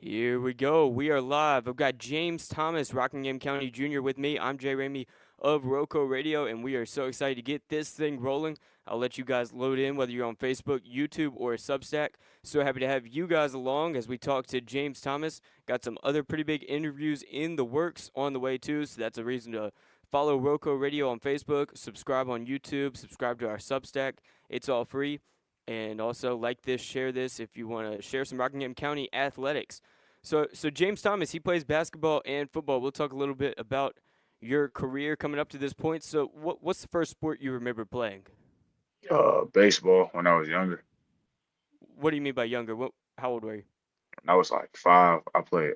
Here we go. We are live. I've got James Thomas, Rockingham County Jr. with me. I'm Jay Ramey of RoCo Radio, and we are so excited to get this thing rolling. I'll let you guys load in, whether you're on Facebook, YouTube, or Substack. So happy to have you guys along as we talk to James Thomas. Got some other pretty big interviews in the works on the way, too, so that's a reason to follow RoCo Radio on Facebook, subscribe on YouTube, subscribe to our Substack. It's all free. And also like this, share this if you want to share some Rockingham County athletics. So James Thomas, he plays basketball and football. We'll talk a little bit about your career coming up to this point. So what's the first sport you remember playing? Baseball when I was younger. What do you mean by younger? How old were you? When I was like 5, I played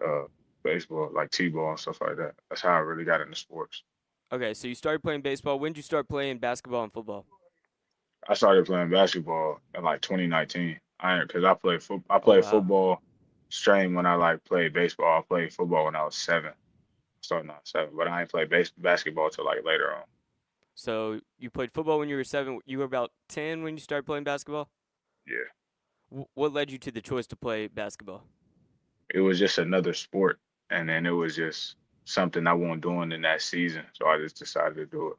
baseball, like t-ball and stuff like that. That's how I really got into sports. Okay, so you started playing baseball. When did you start playing basketball and football? I started playing basketball in like 2019. Because I Oh played wow. football straight when I like played baseball. I played football when I was 7, starting at 7, but I ain't played basketball till like later on. So you played football when you were 7. You were about 10 when you started playing basketball. Yeah, What led you to the choice to play basketball? it was just another sport, and then it was just something I wasn't doing in that season, so I just decided to do it.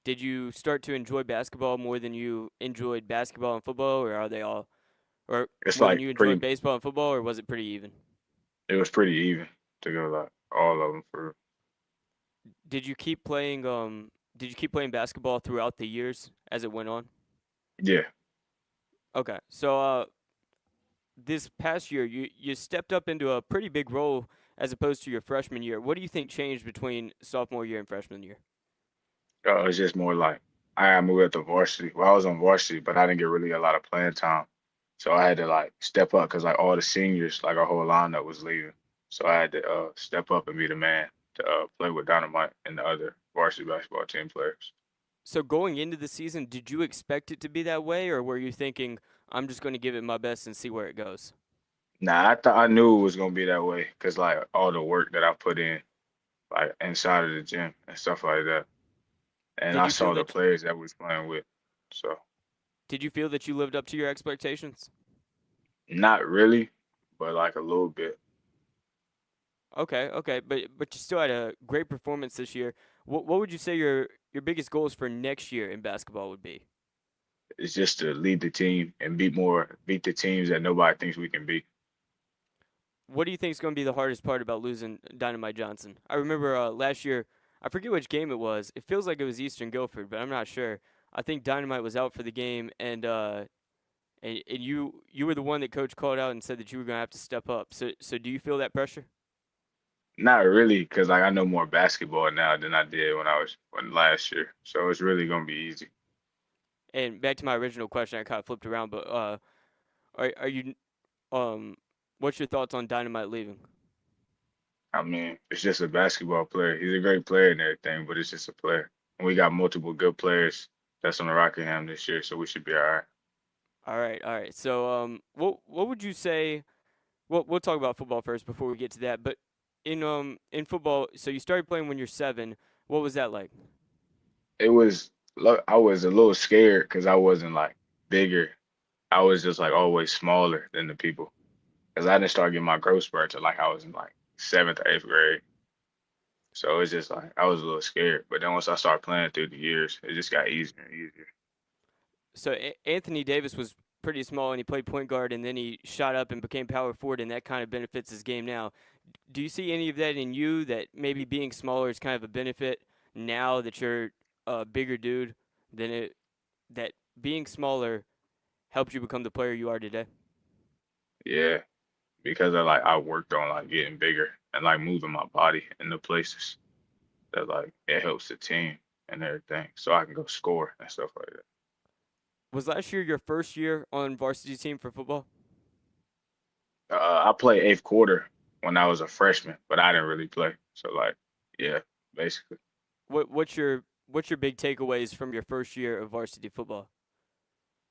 Did you start to enjoy basketball more than you enjoyed basketball and football, or are they all, or It's more than like you enjoyed pretty. baseball and football, or was it pretty even? It was pretty even to go like all of them for. Did you keep playing? Did you keep playing basketball throughout the years as it went on? Yeah. Okay, so this past year, you stepped up into a pretty big role as opposed to your freshman year. What do you think changed between sophomore year and freshman year? It's just more like I moved up to varsity. Well, I was on varsity, but I didn't get really a lot of playing time. So I had to like step up because like all the seniors, like our whole lineup was leaving. So I had to step up and be the man to play with Dynamite and the other varsity basketball team players. So going into the season, did you expect it to be that way, or were you thinking, I'm just going to give it my best and see where it goes? Nah, I thought I knew it was gonna be that way because like all the work that I put in, like inside of the gym and stuff like that, and Did I you feel saw the that players that we was playing with. So did you feel that you lived up to your expectations? not really, but like a little bit. Okay, but you still had a great performance this year. What would you say your biggest goals for next year in basketball would be? It's just to lead the team and beat the teams that nobody thinks we can beat. What do you think is going to be the hardest part about losing Dynamite Johnson? I remember last year, I forget which game it was. It feels like it was Eastern Guilford, but I'm not sure. I think Dynamite was out for the game, and you were the one that coach called out and said that you were going to have to step up. So do you feel that pressure? Not really, because like I know more basketball now than I did when last year. So it's really gonna be easy. And back to my original question, I kind of flipped around, but are you um, what's your thoughts on Dynamite leaving? I mean, it's just a basketball player. He's a great player and everything, but it's just a player. And we got multiple good players that's on the Rockingham this year, so we should be all right. All right. So what would you say? We'll talk about football first before we get to that. But in football, so you started playing when you're 7. What was that like? It was look, I was a little scared because I wasn't like bigger. I was just like always smaller than the people. Because I didn't start getting my growth spurt till like I was in like 7th or 8th grade. So it's just like I was a little scared. But then once I started playing through the years, it just got easier and easier. So Anthony Davis was pretty small and he played point guard and then he shot up and became power forward and that kind of benefits his game now. Do you see any of that in you that maybe being smaller is kind of a benefit now that you're a bigger dude than it that being smaller helped you become the player you are today? Yeah, because I worked on like getting bigger and like moving my body into places that like it helps the team and everything, so I can go score and stuff like that. Was last year your first year on varsity team for football? I played 8th quarter when I was a freshman, but I didn't really play. So like, yeah, basically. What's your big takeaways from your first year of varsity football?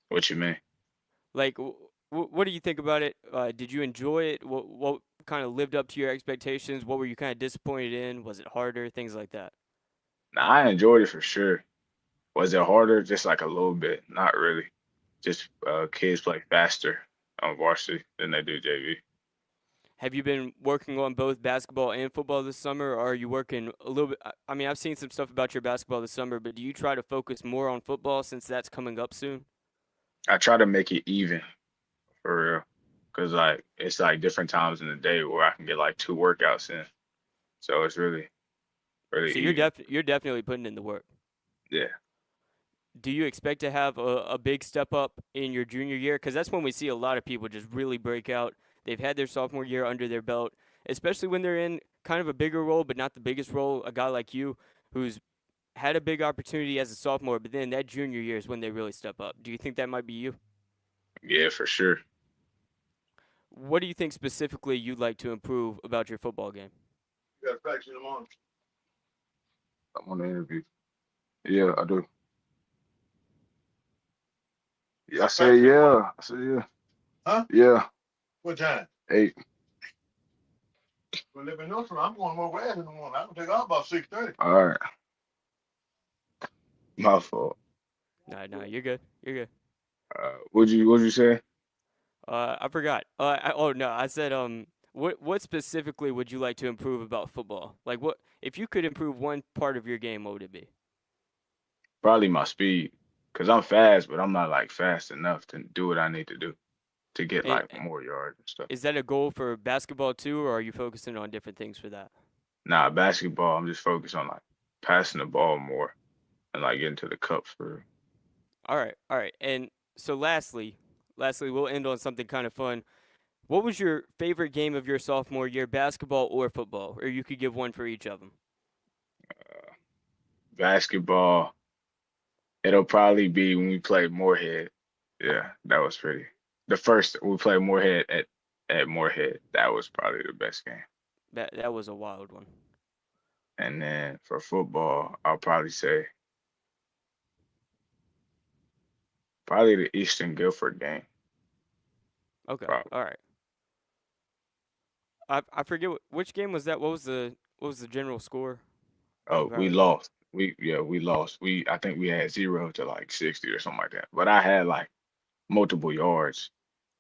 What you mean? Like, what do you think about it? Did you enjoy it? What kind of lived up to your expectations? What were you kind of disappointed in? Was it harder? Things like that. Now I enjoyed it for sure. Was it harder? Just like a little bit, not really. Just kids play faster on varsity than they do JV. Have you been working on both basketball and football this summer, or are you working a little bit? I mean, I've seen some stuff about your basketball this summer, but do you try to focus more on football since that's coming up soon? I try to make it even for real, cause like it's like different times in the day where I can get like 2 workouts in, so it's really So you're even. you're definitely putting in the work. Yeah, Do you expect to have a big step up in your junior year? Because that's when we see a lot of people just really break out. They've had their sophomore year under their belt, especially when they're in kind of a bigger role, but not the biggest role. A guy like you, who's had a big opportunity as a sophomore, but then that junior year is when they really step up. Do you think that might be you? yeah, for sure. What do you think specifically you'd like to improve about your football game? You got practice in the morning. I'm on the interview. Yeah, I do. Yeah, I said yeah. I said yeah. Huh? Yeah. What time? 8. Well, let me know. I'm going more west in the morning. I'm gonna take off about 6:30. All right. My fault. No, you're good. You're good. What'd you say? I forgot. Oh no, I said what specifically would you like to improve about football? Like what if you could improve one part of your game, what would it be? Probably my speed, cause I'm fast, but I'm not like fast enough to do what I need to do to get And like more yards and stuff. is that a goal for basketball too, or are you focusing on different things for that? Nah, basketball, I'm just focused on like passing the ball more and like getting to the cups for. All right. And so lastly, we'll end on something kind of fun. What was your favorite game of your sophomore year, basketball or football? Or you could give one for each of them. Uh, Basketball, it'll probably be when we played Moorhead. Yeah, that was pretty. The first we played Moorhead at Moorhead, that was probably the best game. That was a wild one. And then for football, I'll probably say probably the Eastern Guilford game. Okay. Probably. All right. I forget which game was that. What was the general score? I Oh, we probably lost. We lost. I think we had 0 to like 60 or something like that. But I had like multiple yards,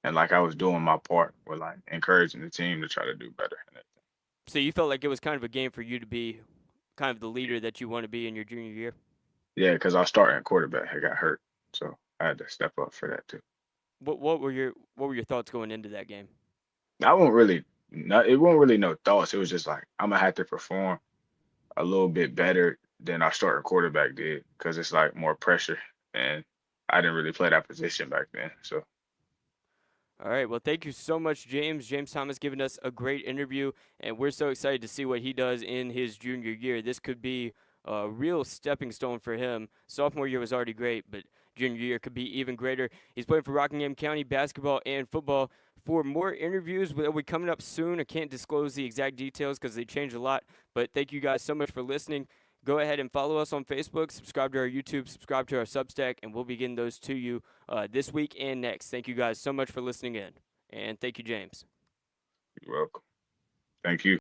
and like I was doing my part with like encouraging the team to try to do better. So you felt like it was kind of a game for you to be kind of the leader that you want to be in your junior year. Yeah, because our starting quarterback had got hurt, so I had to step up for that too. What were your thoughts going into that game? I won't really, not, it won't really no thoughts. It was just like I'm gonna have to perform a little bit better than our starting quarterback did because it's like more pressure, and I didn't really play that position back then. So All right. Well, thank you so much, James. James Thomas giving us a great interview, and we're so excited to see what he does in his junior year. This could be a real stepping stone for him. Sophomore year was already great, but junior year could be even greater. He's playing for Rockingham County basketball and football. For more interviews, they'll be coming up soon. I can't disclose the exact details because they change a lot, but thank you guys so much for listening. Go ahead and follow us on Facebook, subscribe to our YouTube, subscribe to our Substack, and we'll be getting those to you this week and next. Thank you guys so much for listening in. And thank you, James. you're welcome. Thank you.